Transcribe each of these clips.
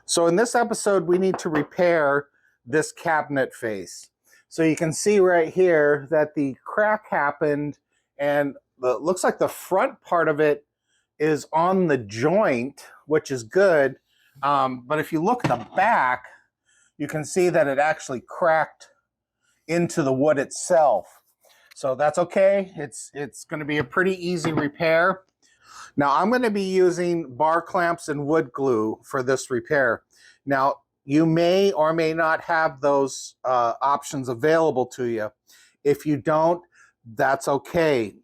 So in this episode, we need to repair this cabinet face. So you can see right here that the crack happened and looks like the front part of it is on the joint, which is good. But if you look at the back, you can see that it actually cracked into the wood itself. So that's okay. It's going to be a pretty easy repair. Now I'm going to be using bar clamps and wood glue for this repair. Now you may or may not have those options available to you. If you don't, that's okay.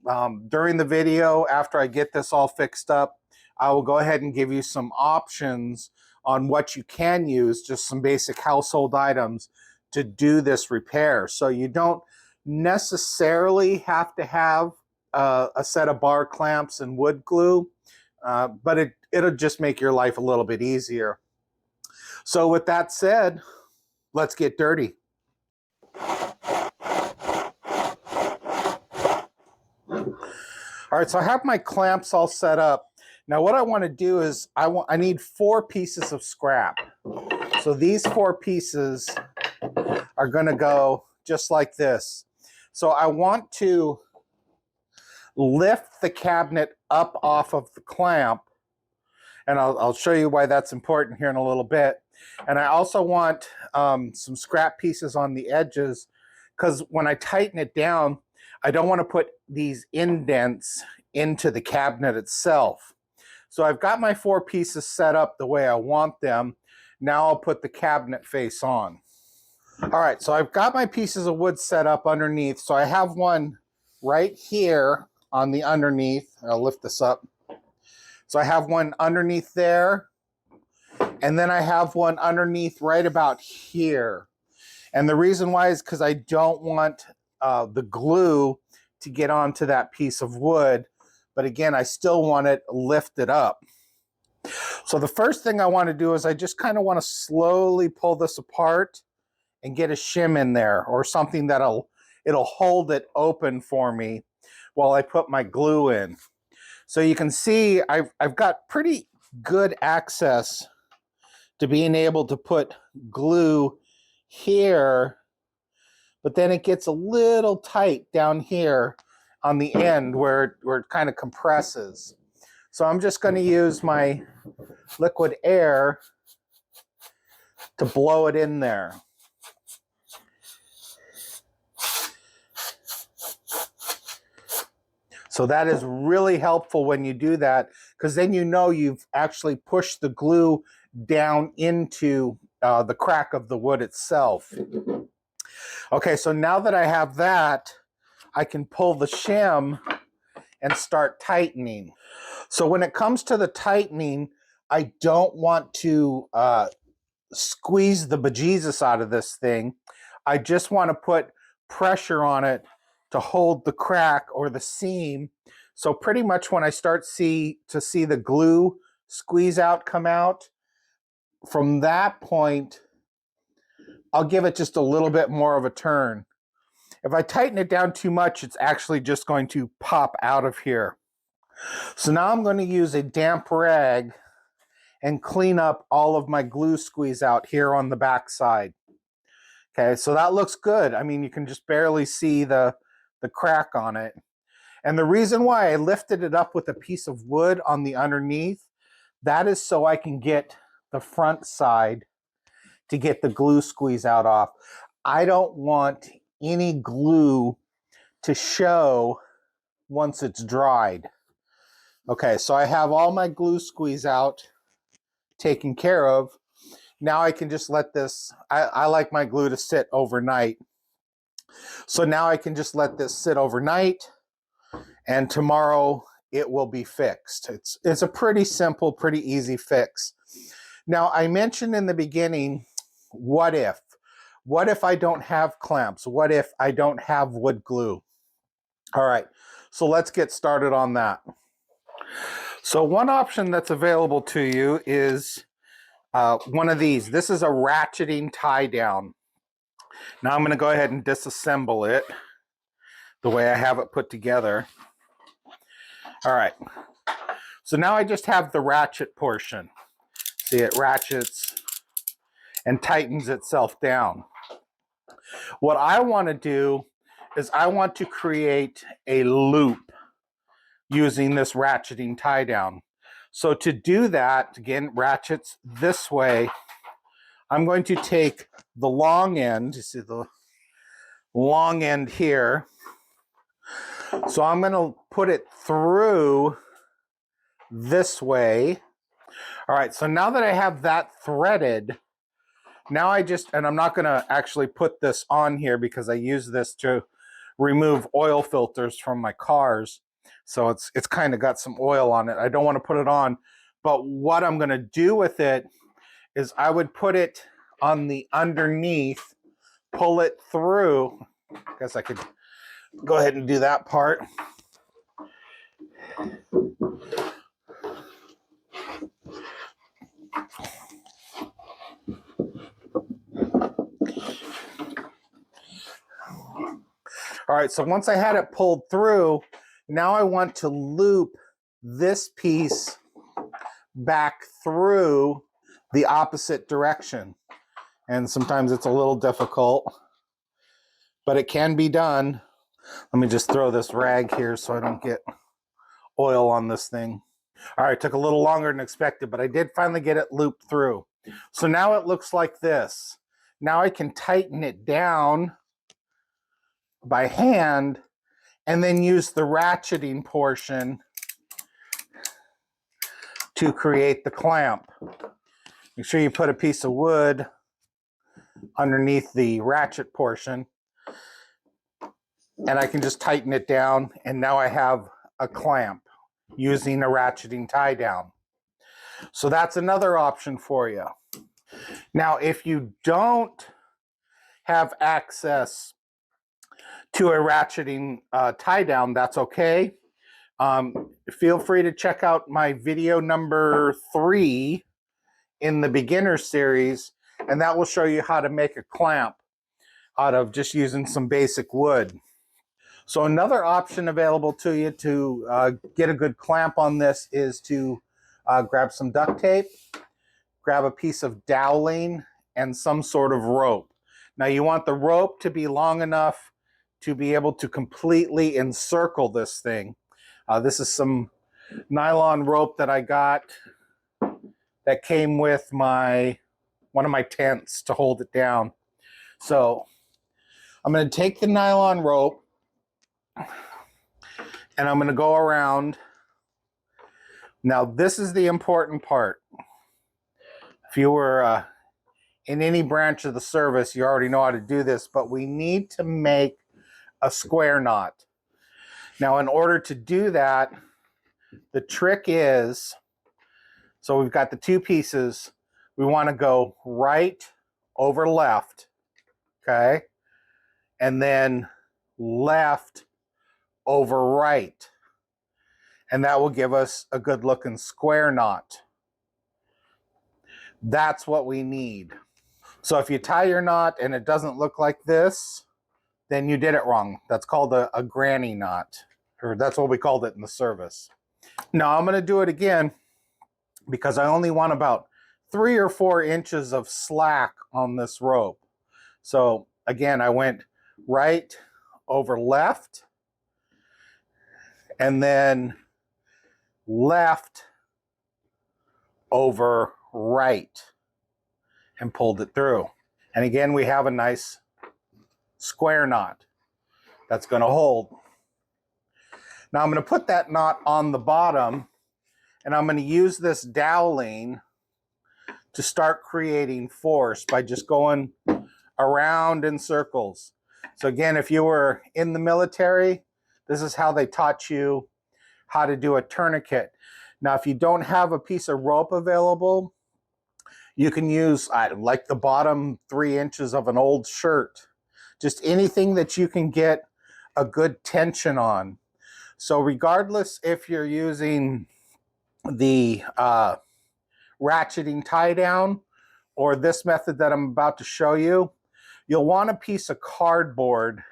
During the video, after I get this all fixed up, I will go ahead and give you some options on what you can use, just some basic household items to do this repair. So you don't necessarily have to have a set of bar clamps and wood glue, but it'll just make your life a little bit easier. So with that said, let's get dirty. All right, so I have my clamps all set up. Now what I want to do is I need 4 pieces of scrap. So these 4 pieces are going to go just like this. So I want to lift the cabinet up off of the clamp, and I'll show you why that's important here in a little bit. And I also want some scrap pieces on the edges, because when I tighten it down, I don't want to put these indents into the cabinet itself. So I've got my 4 pieces set up the way I want them. Now I'll put the cabinet face on. All right, so I've got my pieces of wood set up underneath. So I have one right here on the underneath. I'll lift this up. So I have one underneath there, and then I have one underneath right about here. And the reason why is because I don't want the glue to get onto that piece of wood. But again, I still want it lifted up. So the first thing I want to do is I just kind of want to slowly pull this apart and get a shim in there, or something it'll hold it open for me while I put my glue in. So you can see I've got pretty good access to being able to put glue here, but then it gets a little tight down here on the end where it kind of compresses. So I'm just going to use my liquid air to blow it in there. So that is really helpful when you do that, because then you know you've actually pushed the glue down into the crack of the wood itself. Okay, so now that I have that, I can pull the shim and start tightening. So when it comes to the tightening, I don't want to squeeze the bejesus out of this thing. I just want to put pressure on it to hold the crack or the seam. So pretty much when I start to see the glue squeeze out, come out, from that point, I'll give it just a little bit more of a turn. If I tighten it down too much, it's actually just going to pop out of here. So now I'm going to use a damp rag and clean up all of my glue squeeze out here on the back side. Okay, so that looks good. I mean, you can just barely see the crack on it. And the reason why I lifted it up with a piece of wood on the underneath, that is so I can get the front side to get the glue squeeze out off. I don't want any glue to show once it's dried. Okay, so I have all my glue squeeze out taken care of. Now I can just let this, I like my glue to sit overnight. So now I can just let this sit overnight, and tomorrow it will be fixed. It's a pretty simple, pretty easy fix. Now I mentioned in the beginning, what if? What if I don't have clamps? What if I don't have wood glue? All right, so let's get started on that. So one option that's available to you is one of these. This is a ratcheting tie down. Now I'm going to go ahead and disassemble it the way I have it put together. All right, so now I just have the ratchet portion. See, it ratchets and tightens itself down. What I want to do is I want to create a loop using this ratcheting tie down. So to do that, again, ratchets this way, I'm going to take the long end, you see the long end here. So I'm going to put it through this way. All right, so now that I have that threaded, now and I'm not going to actually put this on here because I use this to remove oil filters from my cars. So it's kind of got some oil on it. I don't want to put it on, but what I'm going to do with it is I would put it on the underneath, pull it through. I guess I could go ahead and do that part. All right, so once I had it pulled through, now I want to loop this piece back through the opposite direction. And sometimes it's a little difficult, but it can be done. Let me just throw this rag here so I don't get oil on this thing. All right, took a little longer than expected, but I did finally get it looped through. So now it looks like this. Now I can tighten it down by hand and then use the ratcheting portion to create the clamp. Make sure you put a piece of wood underneath the ratchet portion, and I can just tighten it down, and now I have a clamp using a ratcheting tie down. So that's another option for you. Now, if you don't have access to a ratcheting tie down, that's okay. Feel free to check out my video number 3 in the beginner series, and that will show you how to make a clamp out of just using some basic wood. So another option available to you to get a good clamp on this is to grab some duct tape, grab a piece of doweling, and some sort of rope. Now you want the rope to be long enough to be able to completely encircle this thing. This is some nylon rope that I got that came with one of my tents to hold it down. So I'm going to take the nylon rope and I'm going to go around. Now this is the important part. If you were in any branch of the service, you already know how to do this, but we need to make a square knot. Now in order to do that, the trick is, so we've got the two pieces, we want to go right over left, okay? And then left over right. And that will give us a good looking square knot. That's what we need. So if you tie your knot and it doesn't look like this, then you did it wrong. That's called a granny knot, or that's what we called it in the service. Now I'm going to do it again because I only want about 3 or 4 inches of slack on this rope. So again, I went right over left and then left over right and pulled it through. And again, we have a nice square knot that's going to hold. Now I'm going to put that knot on the bottom, and I'm going to use this doweling to start creating force by just going around in circles. So again, if you were in the military, this is how they taught you how to do a tourniquet. Now, if you don't have a piece of rope available, you can use like the bottom 3 inches of an old shirt. Just anything that you can get a good tension on. So regardless if you're using the ratcheting tie down or this method that I'm about to show you, you'll want a piece of cardboard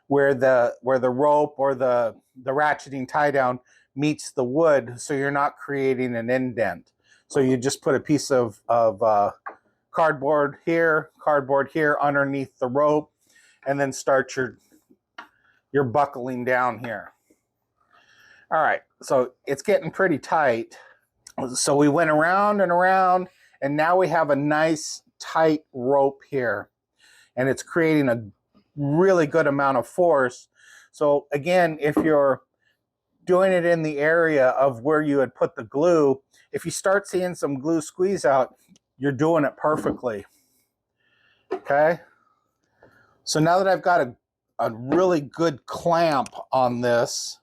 where the rope or the ratcheting tie down meets the wood, so you're not creating an indent. So you just put a piece of cardboard here underneath the rope, and then start your buckling down here. All right, so it's getting pretty tight. So we went around and around, and now we have a nice tight rope here, and it's creating a really good amount of force. So again, if you're doing it in the area of where you had put the glue, if you start seeing some glue squeeze out, you're doing it perfectly. Okay? So now that I've got a really good clamp on this,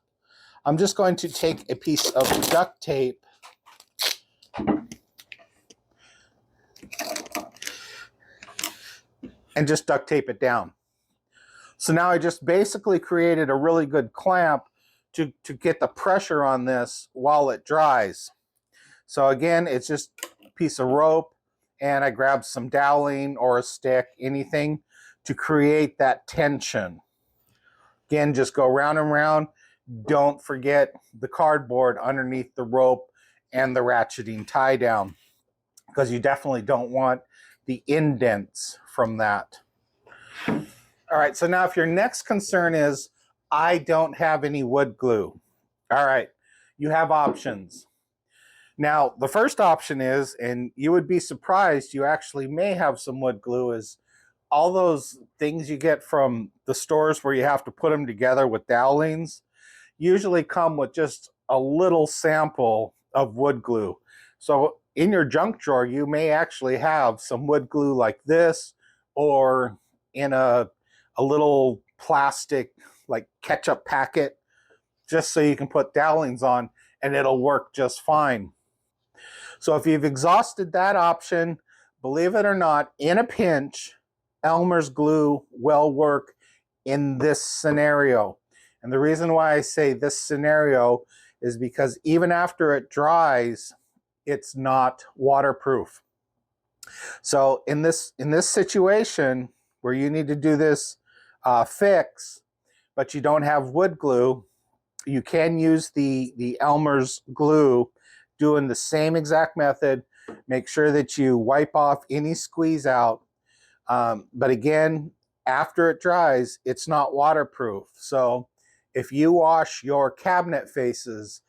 I'm just going to take a piece of duct tape and just duct tape it down. So now I just basically created a really good clamp to get the pressure on this while it dries. So again, it's just a piece of rope, and I grabbed some doweling or a stick, anything to create that tension. Again, just go round and round. Don't forget the cardboard underneath the rope and the ratcheting tie down, because you definitely don't want the indents from that. All right, so now if your next concern is, I don't have any wood glue. All right, you have options. Now, the first option is, and you would be surprised, you actually may have some wood glue, is all those things you get from the stores where you have to put them together with dowelings usually come with just a little sample of wood glue. So in your junk drawer, you may actually have some wood glue like this, or in a little plastic like ketchup packet, just so you can put dowelings on, and it'll work just fine. So if you've exhausted that option, believe it or not, in a pinch, Elmer's glue will work in this scenario. And the reason why I say this scenario is because even after it dries, it's not waterproof. So in this situation where you need to do this fix, but you don't have wood glue, you can use the Elmer's glue, doing the same exact method. Make sure that you wipe off any squeeze out. But again, after it dries, it's not waterproof. So if you wash your cabinet faces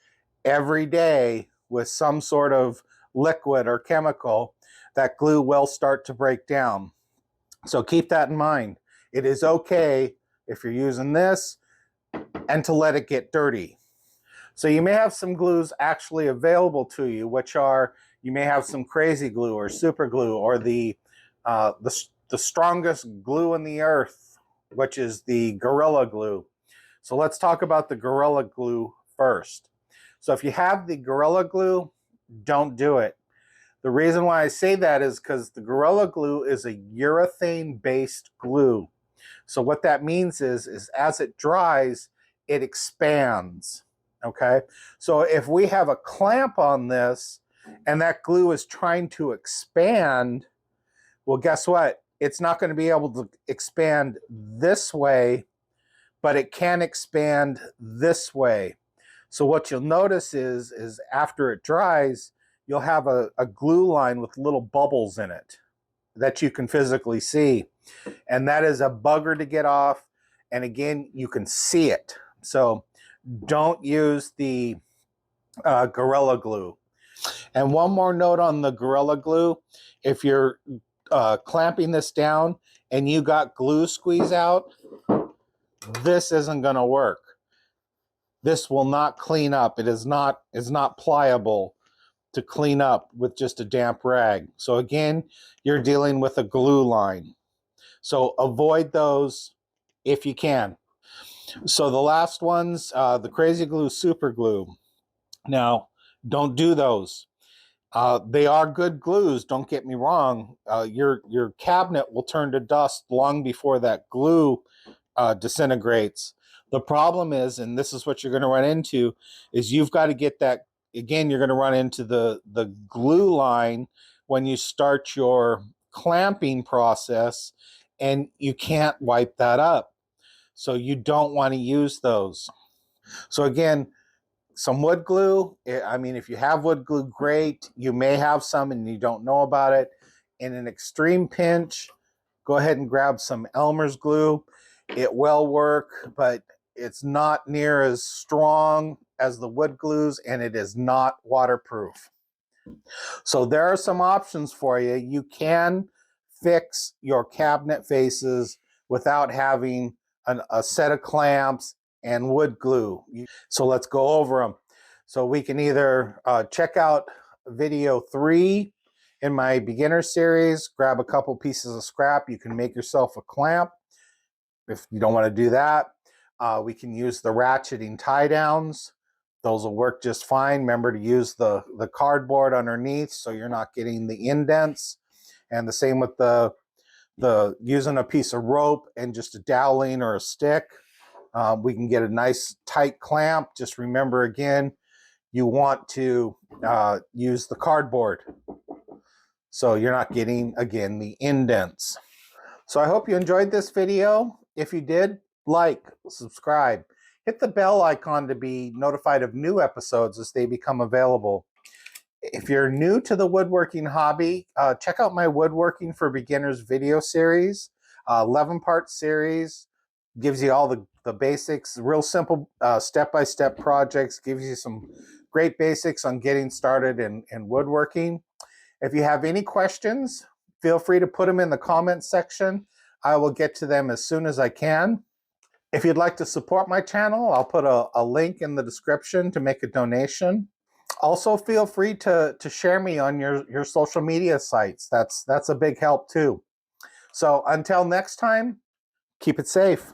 every day with some sort of liquid or chemical, that glue will start to break down. So keep that in mind. It is okay if you're using this and to let it get dirty. So you may have some glues actually available to you, which are, you may have some crazy glue or super glue, or the strongest glue in the earth, which is the Gorilla Glue. So let's talk about the Gorilla Glue first. So if you have the Gorilla Glue, don't do it. The reason why I say that is because the Gorilla Glue is a urethane-based glue. So what that means is as it dries, it expands. Okay, so if we have a clamp on this and that glue is trying to expand, well, guess what? It's not going to be able to expand this way, but it can expand this way. So what you'll notice is after it dries, you'll have a glue line with little bubbles in it that you can physically see. And that is a bugger to get off. And again, you can see it. So don't use the Gorilla Glue. And one more note on the Gorilla Glue. If you're clamping this down and you got glue squeeze out, this isn't going to work. This will not clean up. It is not pliable to clean up with just a damp rag. So again, you're dealing with a glue line. So avoid those if you can. So the last ones, the Crazy Glue Super Glue. Now, don't do those. They are good glues, don't get me wrong. Your cabinet will turn to dust long before that glue disintegrates. The problem is, and this is what you're going to run into, is you've got to get that, again, you're going to run into the glue line when you start your clamping process, and you can't wipe that up. So you don't want to use those. So again, some wood glue. I mean, if you have wood glue, great. You may have some and you don't know about it. in an extreme pinch, go ahead and grab some Elmer's glue. It will work, but it's not near as strong as the wood glues, and it is not waterproof. So there are some options for you. You can fix your cabinet faces without having a set of clamps and wood glue. So let's go over them. So we can either check out video 3 in my beginner series, grab a couple pieces of scrap. You can make yourself a clamp. If you don't want to do that, we can use the ratcheting tie downs. Those will work just fine. Remember to use the cardboard underneath so you're not getting the indents. And the same with the using a piece of rope and just a doweling or a stick. We can get a nice tight clamp. Just remember again, you want to use the cardboard so you're not getting, again, the indents. So I hope you enjoyed this video. If you did, like, subscribe. Hit the bell icon to be notified of new episodes as they become available. If you're new to the woodworking hobby, check out my Woodworking for Beginners video series. 11-part series. Gives you all the basics, real simple step-by-step projects. Gives you some great basics on getting started in woodworking. If you have any questions, feel free to put them in the comments section. I will get to them as soon as I can. If you'd like to support my channel, I'll put a link in the description to make a donation. Also, feel free to share me on your social media sites. That's a big help too. So until next time, keep it safe.